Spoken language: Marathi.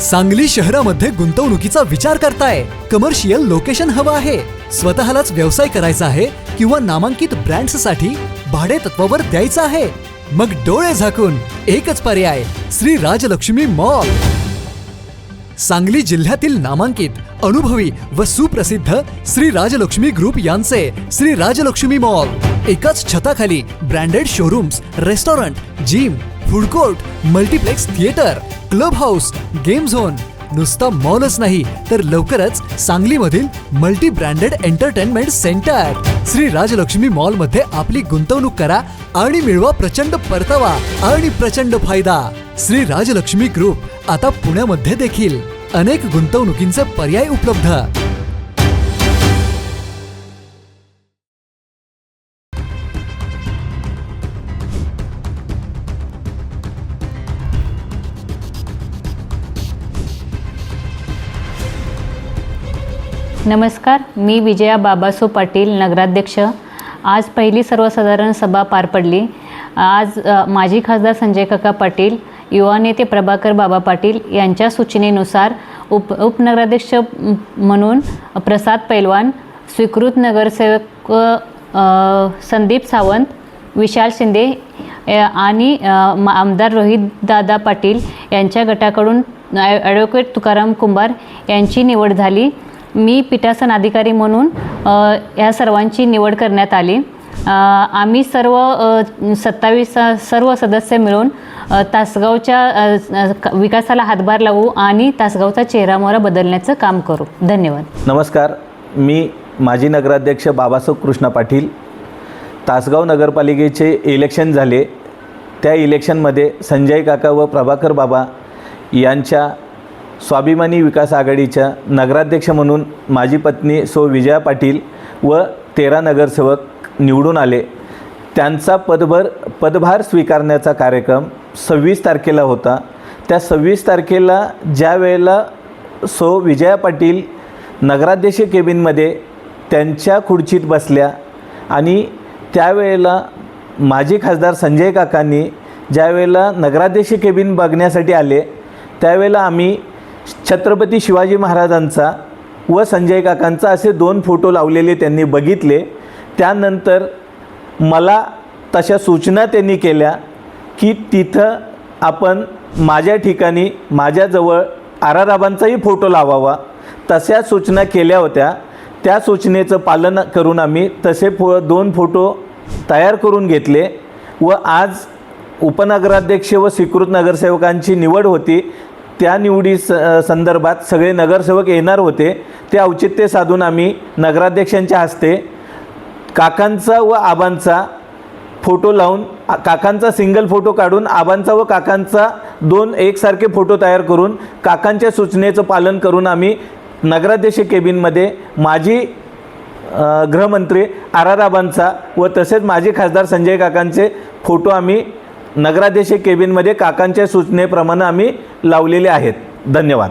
सांगली शहरामध्ये गुंतवणुकीचा विचार करताय? कमर्शियल लोकेशन हवं आहे, स्वतःलाच व्यवसाय करायचा आहे किंवा नामांकित ब्रँड्ससाठी भाडे तत्वावर द्यायचं आहे? मग डोळे झाकून एकच पर्याय, श्री राजलक्ष्मी मॉल. सांगली जिल्ह्यातील नामांकित, अनुभवी व सुप्रसिद्ध श्री राजलक्ष्मी ग्रुप यांचे श्री राजलक्ष्मी मॉल. एकाच छताखाली branded showrooms, restaurant, gym, food court, multiplex theatre, club house, game zone. नुसता मॉलच नाही तर लवकरच सांगलीमधील multi branded entertainment centre. Shri Rajlakshmi mall मध्ये आपली गुंतवणूक करा आणि मिळवा प्रचंड परतावा आणि प्रचंड फायदा. श्री राजलक्ष्मी ग्रुप आता पुण्यामध्ये देखील. अनेक गुंतवणुकींचे पर्याय उपलब्ध. नमस्कार, मी विजया बाबासो पाटील, नगराध्यक्ष. आज पहिली सर्वसाधारण सभा पार पडली. आज माजी खासदार संजय काका पाटील, युवा नेते प्रभाकर बाबा पाटील यांच्या सूचनेनुसार उपनगराध्यक्ष म्हणून प्रसाद पैलवान, स्वीकृत नगरसेवक संदीप सावंत, विशाल शिंदे आणि आमदार रोहित दादा पाटील यांच्या गटाकडून ॲडव्होकेट तुकाराम कुंभार यांची निवड झाली. मी पीठासन अधिकारी म्हणून या सर्वांची निवड करण्यात आली. आम्ही सर्व 27 सर्व सदस्य मिळून तासगावच्या विकासाला हातभार लावू आणि तासगावचा चेहरामोहरा बदलण्याचं काम करू. धन्यवाद. नमस्कार, मी माजी नगराध्यक्ष बाबासाहेब कृष्ण पाटील. तासगाव नगरपालिकेचे इलेक्शन झाले. त्या इलेक्शनमध्ये संजय काका व प्रभाकर बाबा यांच्या स्वाभिमानी विकास आघाडीच्या नगराध्यक्ष म्हणून माझी पत्नी सो विजया पाटील व 13 नगरसेवक निवडून आले. त्यांचा पदभार स्वीकारण्याचा कार्यक्रम 26 तारखेला होता. त्या 26 तारखेला ज्या वेळेला सो विजया पाटील नगराध्यक्ष केबिनमध्ये त्यांच्या खुर्चीत बसल्या आणि त्यावेळेला माजी खासदार संजय काकांनी ज्या वेळेला नगराध्यक्ष केबिन बघण्यासाठी आले त्यावेळेला आम्ही छत्रपती शिवाजी महाराजांचा व संजय काकांचा असे 2 फोटो लावलेले त्यांनी बघितले. त्यानंतर मला तशा सूचना त्यांनी केल्या की तिथं आपण माझ्या ठिकाणी माझ्याजवळ आराराबांचाही फोटो लावावा. तशा सूचना केल्या होत्या. त्या सूचनेचं पालन करून आम्ही तसे 2 फोटो तयार करून घेतले व आज उपनगराध्यक्ष व स्वीकृत नगरसेवकांची निवड होती. त्या निवडी संदर्भात सगळे नगरसेवक येणार होते. ते औचित्य साधून आम्ही नगराध्यक्षांच्या हस्ते काकांचा व आबांचा फोटो लावून, काकांचा सिंगल फोटो काढून आबांचा व काकांचा 2 एकसारखे फोटो तयार करून काकांच्या सूचनेचं पालन करून आम्ही नगराध्यक्ष केबिनमध्ये माजी गृहमंत्री आराराबांचा व तसेच माजी खासदार संजय काकांचे फोटो आम्ही नगराध्यक्ष केबिनमध्ये काकांच्या सूचनेप्रमाणे आम्ही लावलेले आहेत. धन्यवाद.